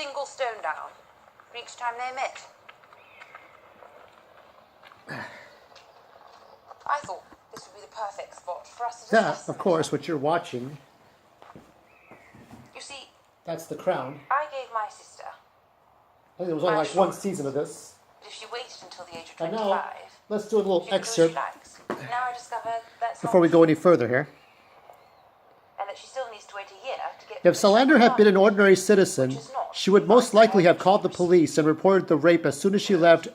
single stone down for each time they met. I thought this would be the perfect spot for us to discuss. That, of course, what you're watching. You see, That's The Crown. I gave my sister. I think there was only like one season of this. But if she waited until the age of And 25, now, let's do a little she could do what excerpt she likes. Now I discovered that's before we go any further here. And that she still needs to wait a year to get. If Salander had been an ordinary citizen, she would most likely have called the police and reported the rape as soon as she left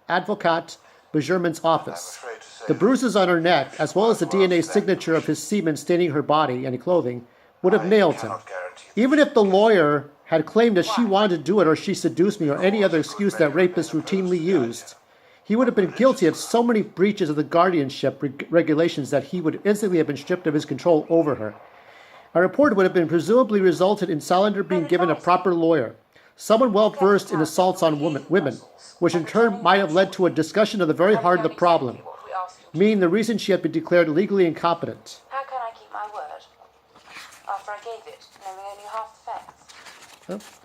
Advocate Bejerman's office. The bruises on her neck, as well as the DNA signature of his semen staining her body and clothing, would have nailed him. Even if the lawyer had claimed that she wanted to do it or she seduced me or any other excuse that rapists routinely used, he would have been guilty of so many breaches of the guardianship regulations that he would instantly have been stripped of his control over her. A report would have been presumably resulted in Salander being given a proper lawyer, someone well-versed in assaults on women, which in turn might have led to a discussion of the very heart of the problem, meaning the reason she had been declared legally incompetent. How can I keep my word after I gave it, knowing only half the facts?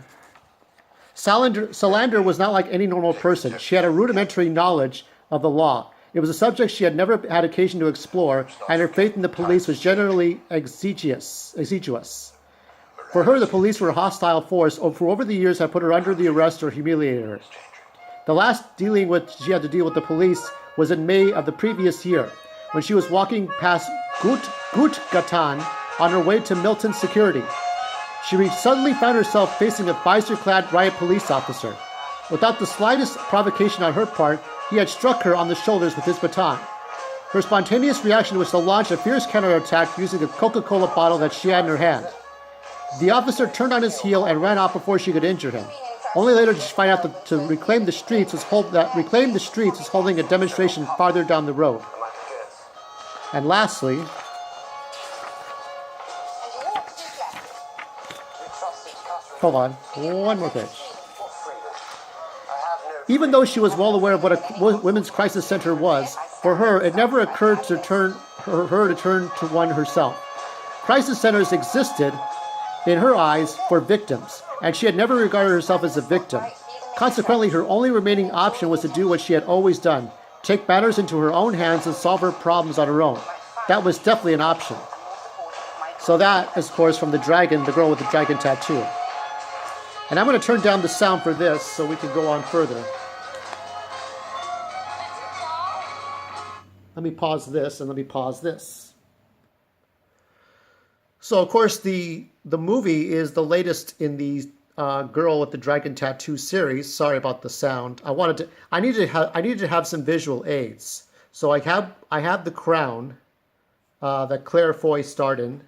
Salander was not like any normal person. She had a rudimentary knowledge of the law. It was a subject she had never had occasion to explore, and her faith in the police was generally exiguous. For her, the police were a hostile force, for over the years had put her under the arrest or humiliated her. The last she had to deal with the police was in May of the previous year, when she was walking past Gutgatan on her way to Milton Security. She suddenly found herself facing a visor-clad riot police officer. Without the slightest provocation on her part, he had struck her on the shoulders with his baton. Her spontaneous reaction was to launch a fierce counterattack using a Coca-Cola bottle that she had in her hand. The officer turned on his heel and ran off before she could injure him. Only later did she find out that Reclaim the Streets was holding a demonstration farther down the road. And lastly, hold on, one more page. Even though she was well aware of what a women's crisis center was, for her, it never occurred to turn to one herself. Crisis centers existed, in her eyes, for victims, and she had never regarded herself as a victim. Consequently, her only remaining option was to do what she had always done, take matters into her own hands and solve her problems on her own. That was definitely an option. So that is, of course, from the girl with the dragon tattoo. And I'm going to turn down the sound for this so we can go on further. Let me pause this and let me pause this. So, of course, the movie is the latest in the Girl with the Dragon Tattoo series. Sorry about the sound. I needed to have some visual aids. So I have The Crown that Claire Foy starred in,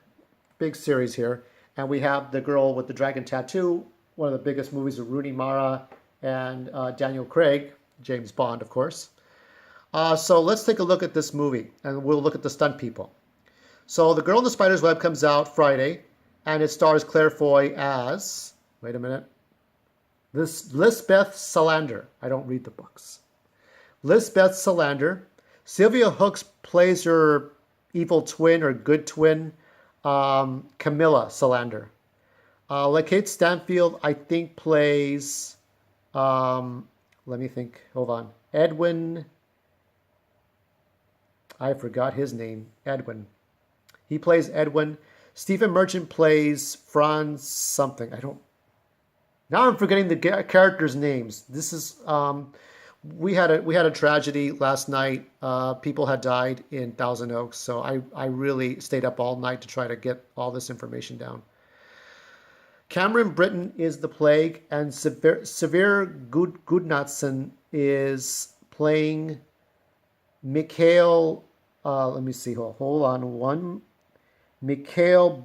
big series here, and we have The Girl with the Dragon Tattoo, one of the biggest movies of Rooney Mara and Daniel Craig, James Bond, of course. So let's take a look at this movie, and we'll look at the stunt people. So The Girl in the Spider's Web comes out Friday, and it stars Claire Foy as, wait a minute, Lisbeth Salander. I don't read the books. Lisbeth Salander. Sylvia Hooks plays her evil twin or good twin, Camilla Salander. Kate Stanfield, I think, plays, let me think, hold on, Edwin, I forgot his name, Edwin. He plays Edwin. Stephen Merchant plays Franz something. Now I'm forgetting the characters' names. This is, we had a tragedy last night. People had died in Thousand Oaks, so I really stayed up all night to try to get all this information down. Cameron Britton is the Plague, and Severe Gudnason is playing Mikhail, let me see, hold on, Mikhail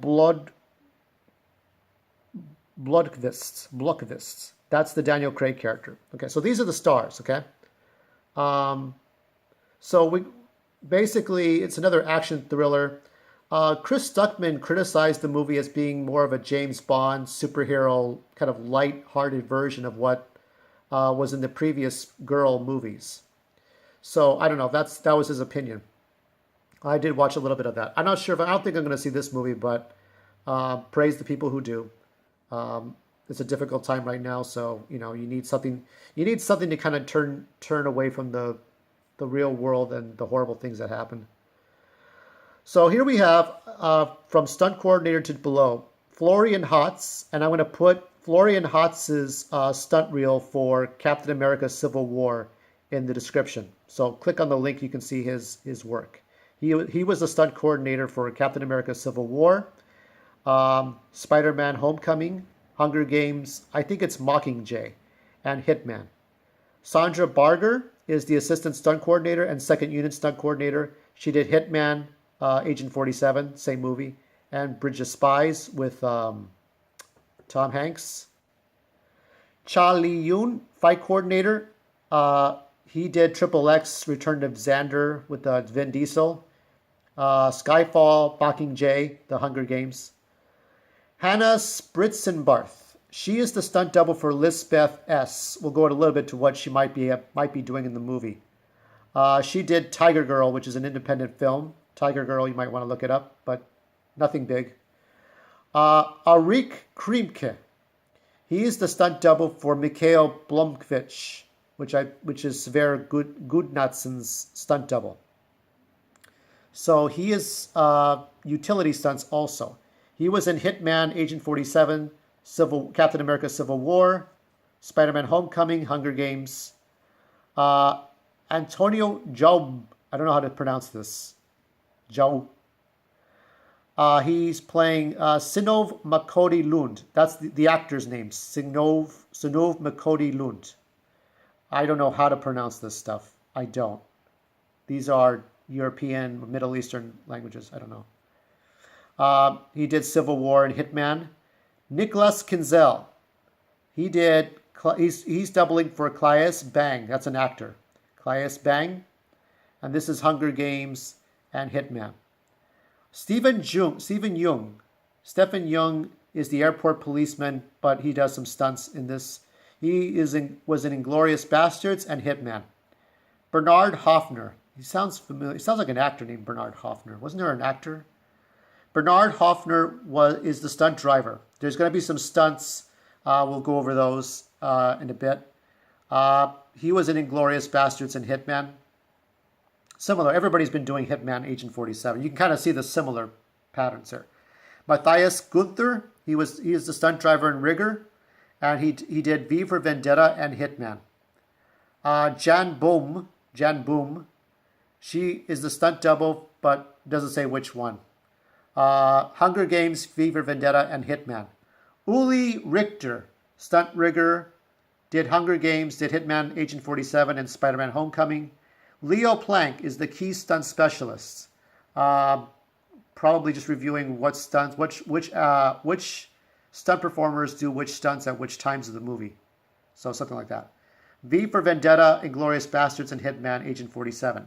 Blokvist. That's the Daniel Craig character. Okay, so these are the stars, okay? So basically, it's another action thriller. Chris Stuckman criticized the movie as being more of a James Bond superhero, kind of light-hearted version of what was in the previous Girl movies. So I don't know. That was his opinion. I did watch a little bit of that. I'm not sure I don't think I'm going to see this movie, but praise the people who do. it's a difficult time right now. So you need something to kind of turn away from the real world and the horrible things that happen. So here we have from stunt coordinator to below, Florian Hotz, and I'm going to put Florian Hotz's stunt reel for Captain America Civil War in the description. So click on the link, you can see his work. He was the stunt coordinator for Captain America Civil War, Spider-Man Homecoming, Hunger Games, I think it's Mockingjay, and Hitman. Sondra Barger is the assistant stunt coordinator and second unit stunt coordinator. She did Hitman, Agent 47, same movie, and Bridge of Spies with Tom Hanks. Cha Lee-yoon, fight coordinator. He did Triple X, Return of Xander with Vin Diesel. Skyfall, Mockingjay, The Hunger Games. Hannah Spritzenbarth. She is the stunt double for Lisbeth S. We'll go in a little bit to what she might be doing in the movie. She did Tiger Girl, which is an independent film. Tiger Girl, you might want to look it up, but nothing big. Arik Krimke. He is the stunt double for Mikhail Blomkvich, which is Sver Gudnadsen's stunt double. So he is utility stunts also. He was in Hitman, Agent 47, Captain America Civil War, Spider-Man Homecoming, Hunger Games. Antonio Jaub, I don't know how to pronounce this. Jaub. He's playing Sinov Makodi Lund. That's the actor's name, Sinov Makodi Lund. I don't know how to pronounce this stuff. I don't. These are European, Middle Eastern languages. I don't know. He did Civil War and Hitman. Nicholas Kinzel. He's doubling for Claes Bang. That's an actor. Claes Bang. And this is Hunger Games and Hitman. Stephen Young is the airport policeman, but he does some stunts in this. He was in Inglourious Bastards and Hitman. Bernard Hoffner. He sounds familiar. He sounds like an actor named Bernard Hoffner. Wasn't there an actor? Bernard Hoffner is the stunt driver. There's going to be some stunts. We'll go over those in a bit. He was in Inglourious Bastards and Hitman. Similar. Everybody's been doing Hitman, Agent 47. You can kind of see the similar patterns there. Matthias Gunther. He is the stunt driver in Rigger, and he did V for Vendetta and Hitman. Jan Boom. She is the stunt double, but doesn't say which one. Hunger Games, V for Vendetta, and Hitman. Uli Richter, stunt rigger, did Hunger Games, did Hitman, Agent 47, and Spider-Man Homecoming. Leo Plank is the key stunt specialist. Probably just reviewing what stunts, which stunt performers do which stunts at which times of the movie. So something like that. V for Vendetta, Inglourious Bastards, and Hitman, Agent 47.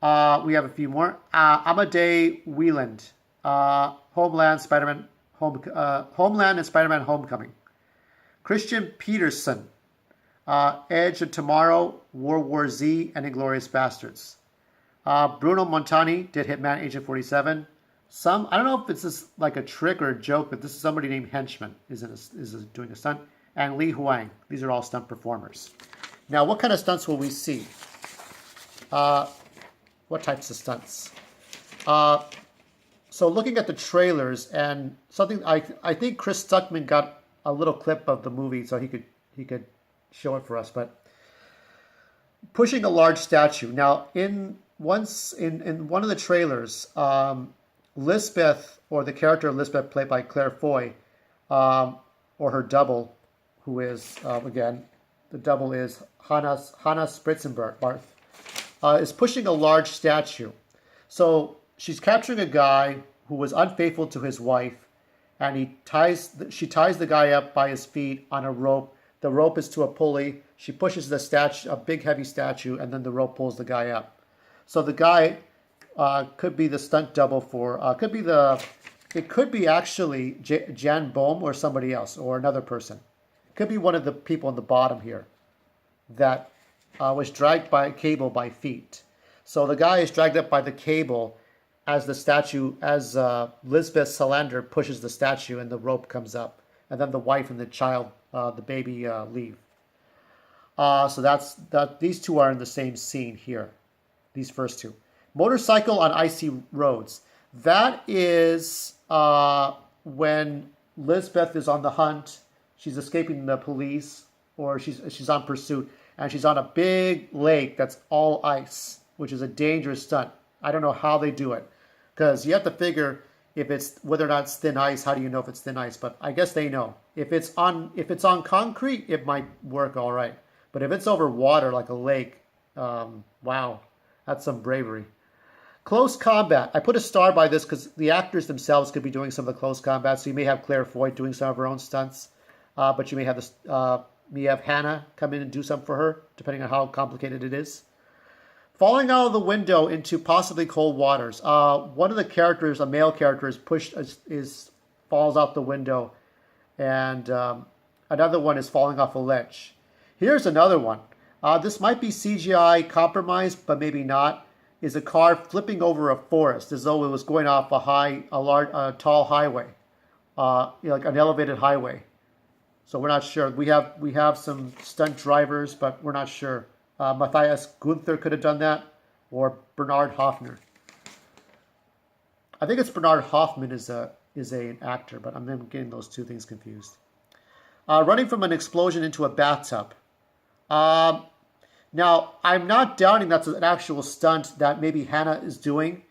We have a few more. Amadei Wieland, Homeland and Spider-Man Homecoming. Christian Peterson, Edge of Tomorrow, World War Z, and Inglourious Bastards. Bruno Montani did Hitman, Agent 47. I don't know if it's just like a trick or a joke, but this is somebody named Henchman is doing a stunt. And Li Huang. These are all stunt performers. Now, what kind of stunts will we see? What types of stunts? So looking at the trailers and something, I think Chris Stuckman got a little clip of the movie so he could show it for us. But pushing a large statue. Now, in one of the trailers, Lisbeth, or the character Lisbeth played by Claire Foy, or her double, who is, again, the double is Hannah Spritzenbarth, is pushing a large statue. So she's capturing a guy who was unfaithful to his wife, and she ties the guy up by his feet on a rope. The rope is to a pulley. She pushes the statue, a big heavy statue, and then the rope pulls the guy up. So the guy could be the stunt double for, it could be actually Jan Bohm or somebody else or another person. It could be one of the people on the bottom here that was dragged by a cable by feet. So the guy is dragged up by the cable as Lisbeth Salander pushes the statue and the rope comes up. and then the wife and the child, the baby, leave. So that. These two are in the same scene here. These first two. Motorcycle on Icy Roads. That is when Lisbeth is on the hunt. She's escaping the police, or she's on pursuit, and she's on a big lake that's all ice, which is a dangerous stunt. I don't know how they do it, because you have to figure whether or not it's thin ice. How do you know if it's thin ice? But I guess they know. If it's on concrete, it might work all right. But if it's over water like a lake, wow, that's some bravery. Close combat. I put a star by this because the actors themselves could be doing some of the close combat. So you may have Claire Foy doing some of her own stunts, but you may have Hannah come in and do some for her, depending on how complicated it is. Falling out of the window into possibly cold waters. One of the characters, a male character, falls out the window, and another one is falling off a ledge. Here's another one. This might be CGI compromised, but maybe not. Is a car flipping over a forest as though it was going off a tall highway, like an elevated highway. So we're not sure. We have some stunt drivers, but we're not sure. Matthias Gunther could have done that, or Bernard Hoffner. I think it's Bernard Hoffman is an actor, but I'm getting those two things confused. Running from an explosion into a bathtub. Now, I'm not doubting that's an actual stunt that maybe Hannah is doing,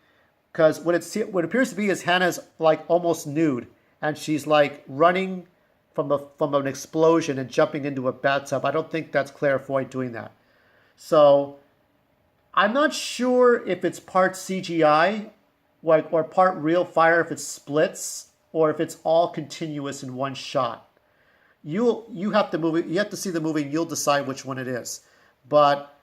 because what appears to be is Hannah's like almost nude, and she's like running from an explosion and jumping into a bathtub. I don't think that's Claire Foy doing that. So I'm not sure if it's part CGI, or part real fire, if it splits, or if it's all continuous in one shot. You have to see the movie and you'll decide which one it is. But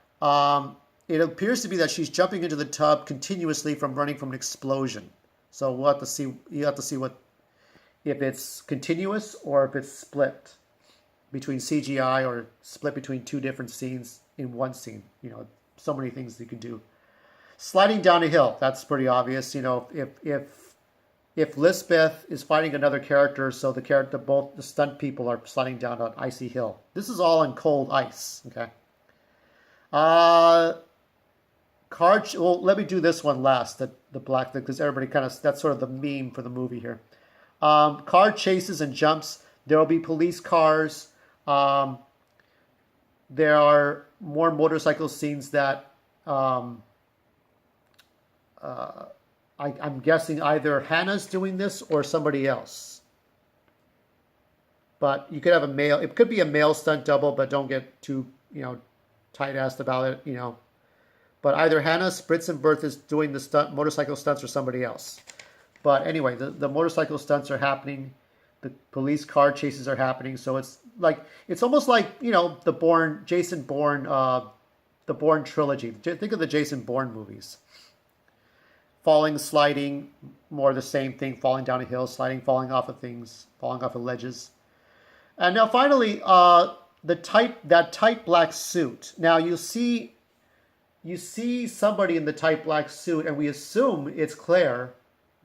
it appears to be that she's jumping into the tub continuously from running from an explosion. So we'll have to see. You have to see if it's continuous or if it's split between CGI or split between two different scenes in one scene. So many things you can do. Sliding down a hill. That's pretty obvious. If Lisbeth is fighting another character, so both the stunt people are sliding down an icy hill. This is all in cold ice. Okay. Well, let me do this one last, the black thing, because everybody that's sort of the meme for the movie here. Car chases and jumps. There will be police cars. There are more motorcycle scenes that I'm guessing either Hannah's doing this or somebody else. But you could have a male. It could be a male stunt double, but don't get too tight-assed about it. But either Hannah Spritzenberth is doing the motorcycle stunts or somebody else. But anyway, the motorcycle stunts are happening. The police car chases are happening. So it's almost like the Jason Bourne, the Bourne trilogy. Think of the Jason Bourne movies. Falling, sliding, more the same thing. Falling down a hill, sliding, falling off of things, falling off of ledges. And now finally, that tight black suit. Now you see somebody in the tight black suit, and we assume it's Claire,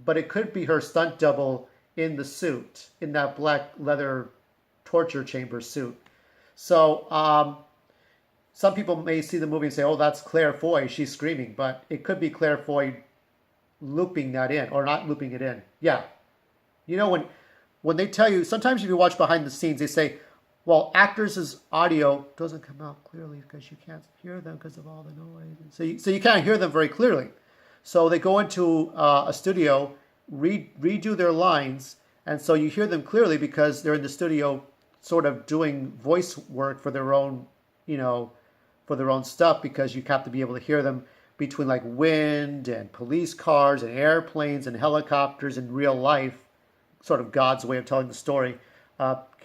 but it could be her stunt double in the suit, in that black leather torture chamber suit. So some people may see the movie and say, "Oh, that's Claire Foy. She's screaming," but it could be Claire Foy looping that in, or not looping it in. Yeah, when they tell you, sometimes if you watch behind the scenes, they say, well, actors' audio doesn't come out clearly because you can't hear them because of all the noise. So you can't hear them very clearly. So they go into a studio, redo their lines, and so you hear them clearly because they're in the studio sort of doing voice work for their own, for their own stuff, because you have to be able to hear them between like wind and police cars and airplanes and helicopters in real life, sort of God's way of telling the story.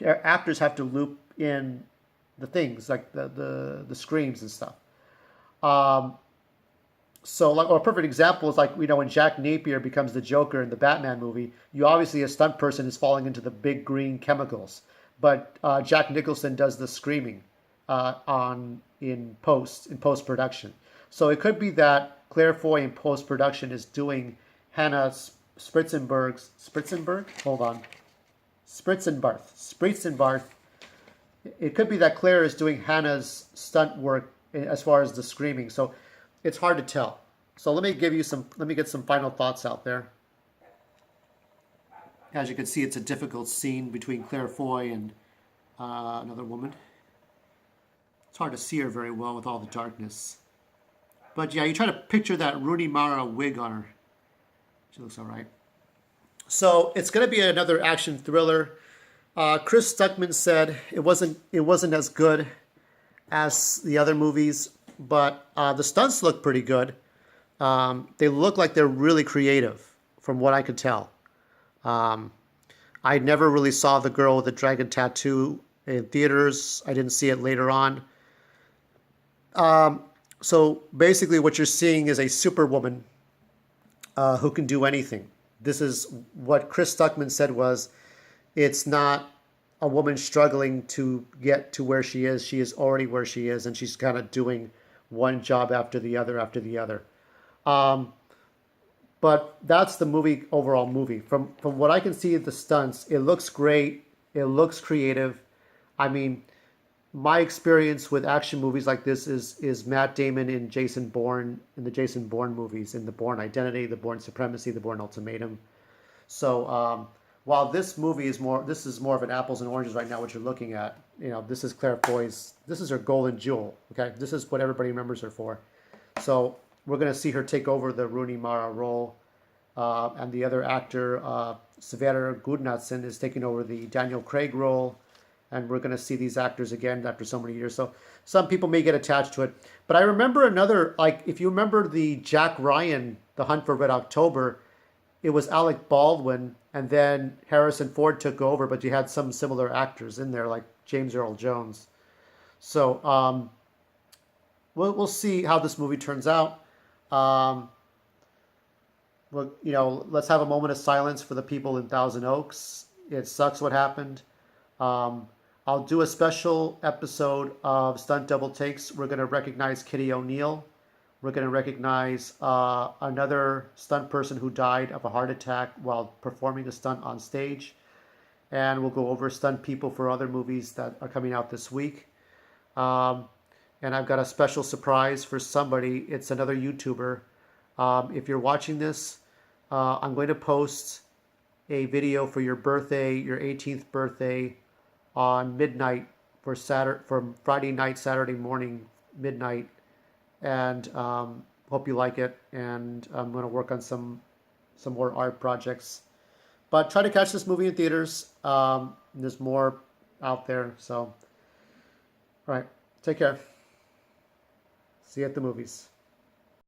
Actors have to loop in the things like the screams and stuff. So a perfect example is when Jack Napier becomes the Joker in the Batman movie, obviously a stunt person is falling into the big green chemicals, but Jack Nicholson does the screaming in post production. So it could be that Claire Foy in post production is doing Hannah Spritzenberg. Hold on. Spritzenbarth. It could be that Claire is doing Hannah's stunt work as far as the screaming, so it's hard to tell. So let me get some final thoughts out there. As you can see, it's a difficult scene between Claire Foy and another woman. It's hard to see her very well with all the darkness. But yeah, you try to picture that Rooney Mara wig on her. She looks all right. So it's going to be another action thriller. Chris Stuckman said it wasn't as good as the other movies, but the stunts look pretty good. They look like they're really creative, from what I could tell. I never really saw the girl with the dragon tattoo in theaters. I didn't see it later on. So basically what you're seeing is a superwoman who can do anything. This is what Chris Stuckman said was, it's not a woman struggling to get to where she is. She is already where she is, and she's kind of doing one job after the other. But that's the overall movie. From what I can see of the stunts, it looks great. It looks creative. I mean, my experience with action movies like this is Matt Damon in the Jason Bourne movies, in The Bourne Identity, The Bourne Supremacy, The Bourne Ultimatum. So while this movie is more of an apples and oranges right now, what you're looking at, this is Claire Foy's, this is her golden jewel. Okay, this is what everybody remembers her for. So we're going to see her take over the Rooney Mara role, and the other actor, Sverre Gudnason, is taking over the Daniel Craig role. And we're going to see these actors again after so many years. So some people may get attached to it. But I remember if you remember the Jack Ryan, The Hunt for Red October, it was Alec Baldwin, and then Harrison Ford took over, but you had some similar actors in there, like James Earl Jones. So we'll see how this movie turns out. Let's have a moment of silence for the people in Thousand Oaks. It sucks what happened. I'll do a special episode of Stunt Double Takes. We're going to recognize Kitty O'Neill. We're going to recognize another stunt person who died of a heart attack while performing a stunt on stage. And we'll go over stunt people for other movies that are coming out this week. And I've got a special surprise for somebody. It's another YouTuber. If you're watching this, I'm going to post a video for your birthday, your 18th birthday, on midnight for Friday night, Saturday morning, midnight. And hope you like it. And I'm going to work on some more art projects. But try to catch this movie in theaters. There's more out there. So, all right. Take care. See you at the movies.